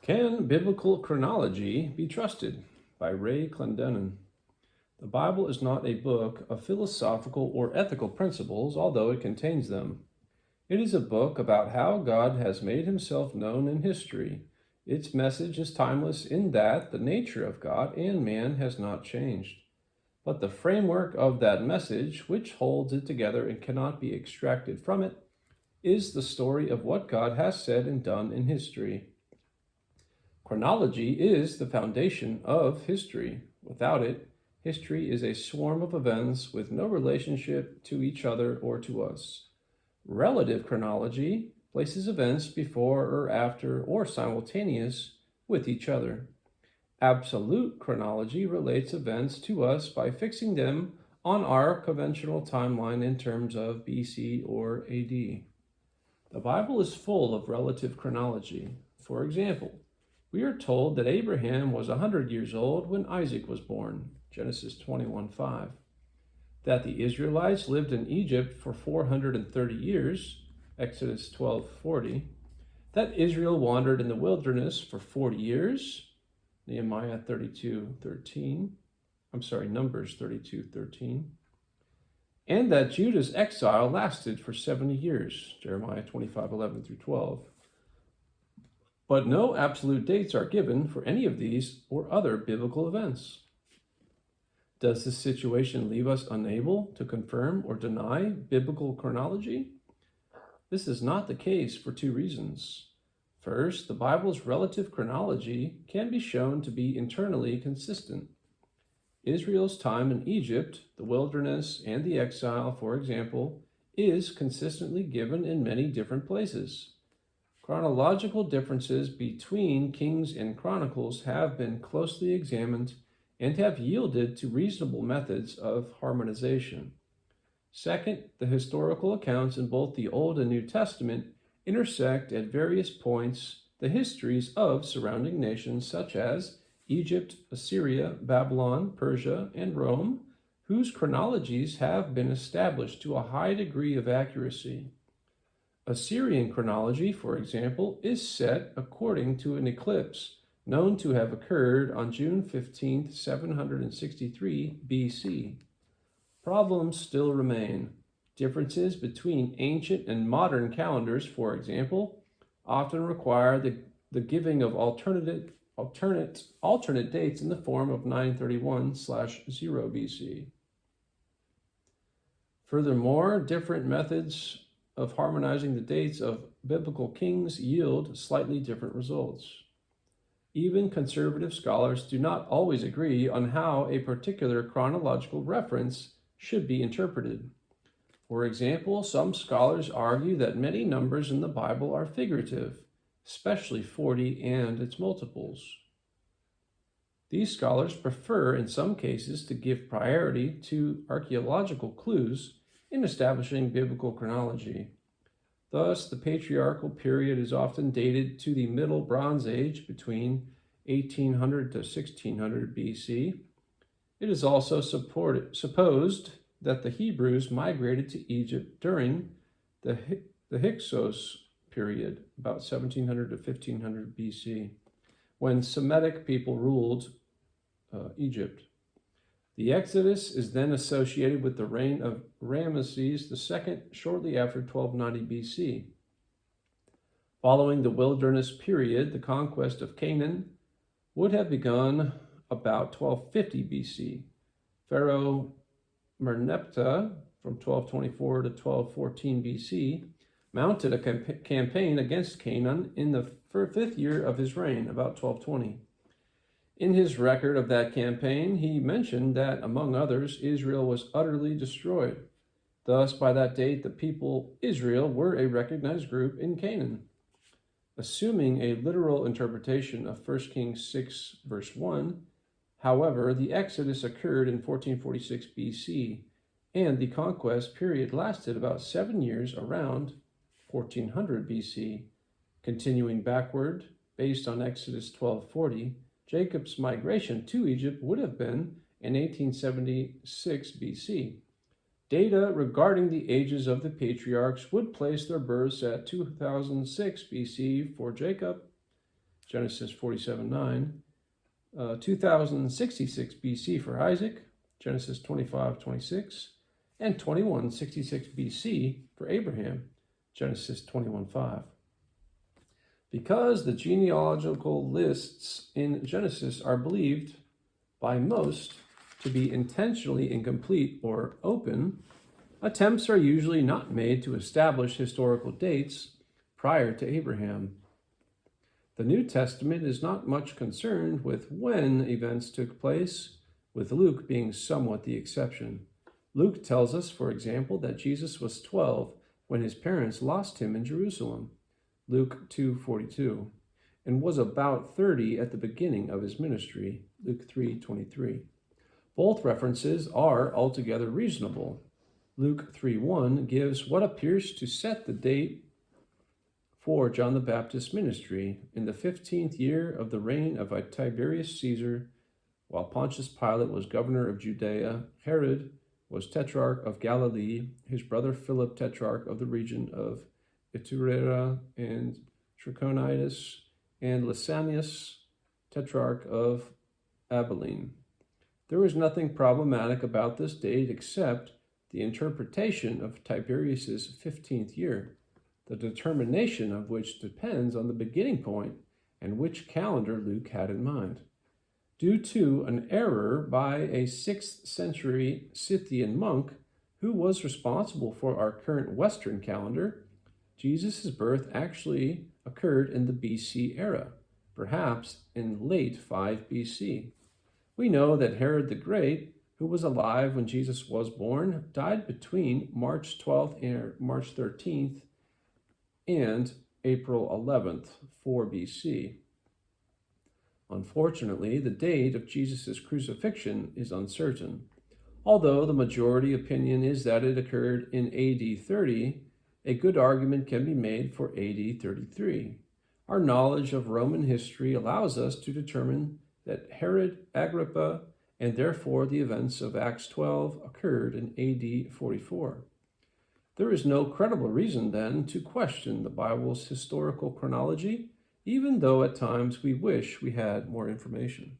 Can biblical chronology be trusted? By Ray Clendenen. The Bible is not a book of philosophical or ethical principles, although it contains them. It is a book about how God has made himself known in history. Its message is timeless in that the nature of God and man has not changed. But the framework of that message, which holds it together and cannot be extracted from it, is the story of what God has said and done in history. Chronology is the foundation of history. Without it, history is a swarm of events with no relationship to each other or to us. Relative chronology places events before or after or simultaneous with each other. Absolute chronology relates events to us by fixing them on our conventional timeline in terms of BC or AD. The Bible is full of relative chronology. For example, we are told that Abraham was 100 years old when Isaac was born, Genesis 21:5. That the Israelites lived in Egypt for 430 years, Exodus 12:40. That Israel wandered in the wilderness for 40 years, Numbers 32:13. And that Judah's exile lasted for 70 years, Jeremiah 25:11-12. But no absolute dates are given for any of these or other biblical events. Does this situation leave us unable to confirm or deny biblical chronology? This is not the case for two reasons. First, the Bible's relative chronology can be shown to be internally consistent. Israel's time in Egypt, the wilderness, and the exile, for example, is consistently given in many different places. Chronological differences between Kings and Chronicles have been closely examined and have yielded to reasonable methods of harmonization. Second, the historical accounts in both the Old and New Testament intersect at various points the histories of surrounding nations such as Egypt, Assyria, Babylon, Persia, and Rome, whose chronologies have been established to a high degree of accuracy. Assyrian chronology, for example, is set according to an eclipse known to have occurred on June 15, 763 BC. Problems still remain. Differences between ancient and modern calendars, for example, often require the giving of alternate dates in the form of 931/0 BC. Furthermore, different methods of harmonizing the dates of biblical kings yield slightly different results. Even conservative scholars do not always agree on how a particular chronological reference should be interpreted. For example, some scholars argue that many numbers in the Bible are figurative, especially 40 and its multiples. These scholars prefer, in some cases, to give priority to archaeological clues in establishing biblical chronology. Thus, the patriarchal period is often dated to the Middle Bronze Age between 1800 to 1600 BC. It is also supposed that the Hebrews migrated to Egypt during the Hyksos period, about 1700 to 1500 BC, when Semitic people ruled Egypt. The Exodus is then associated with the reign of Ramesses II shortly after 1290 BC. Following the wilderness period, the conquest of Canaan would have begun about 1250 BC. Pharaoh Merneptah, from 1224 to 1214 BC, mounted a campaign against Canaan in the fifth year of his reign, about 1220. In his record of that campaign, he mentioned that, among others, Israel was utterly destroyed. Thus, by that date, the people Israel were a recognized group in Canaan. Assuming a literal interpretation of 1 Kings 6, verse 1, however, the Exodus occurred in 1446 BC, and the conquest period lasted about 7 years around 1400 BC. Continuing backward, based on Exodus 12:40, Jacob's migration to Egypt would have been in 1876 BC. Data regarding the ages of the patriarchs would place their births at 2006 BC for Jacob, Genesis 47:9. 2066 BC for Isaac, Genesis 25:26, and 2166 BC for Abraham, Genesis 21:5. Because the genealogical lists in Genesis are believed by most to be intentionally incomplete or open, attempts are usually not made to establish historical dates prior to Abraham. The New Testament is not much concerned with when events took place, with Luke being somewhat the exception. Luke tells us, for example, that Jesus was 12 when his parents lost him in Jerusalem, Luke 2:42, and was about 30 at the beginning of his ministry, Luke 3:23. Both references are altogether reasonable. Luke 3:1 gives what appears to set the date for John the Baptist's ministry in the 15th year of the reign of Tiberius Caesar, while Pontius Pilate was governor of Judea, Herod was tetrarch of Galilee, his brother Philip tetrarch of the region of Iturea and Trachonitis, and Lysanias tetrarch of Abilene. There was nothing problematic about this date except the interpretation of Tiberius's 15th year, the determination of which depends on the beginning point and which calendar Luke had in mind. Due to an error by a 6th century Scythian monk who was responsible for our current Western calendar, Jesus' birth actually occurred in the BC era, perhaps in late 5 BC. We know that Herod the Great, who was alive when Jesus was born, died between March 12th and March 13th and April 11th, 4 BC. Unfortunately, the date of Jesus' crucifixion is uncertain. Although the majority opinion is that it occurred in AD 30, a good argument can be made for AD 33. Our knowledge of Roman history allows us to determine that Herod Agrippa and therefore the events of Acts 12 occurred in AD 44. There is no credible reason, then, to question the Bible's historical chronology, even though at times we wish we had more information.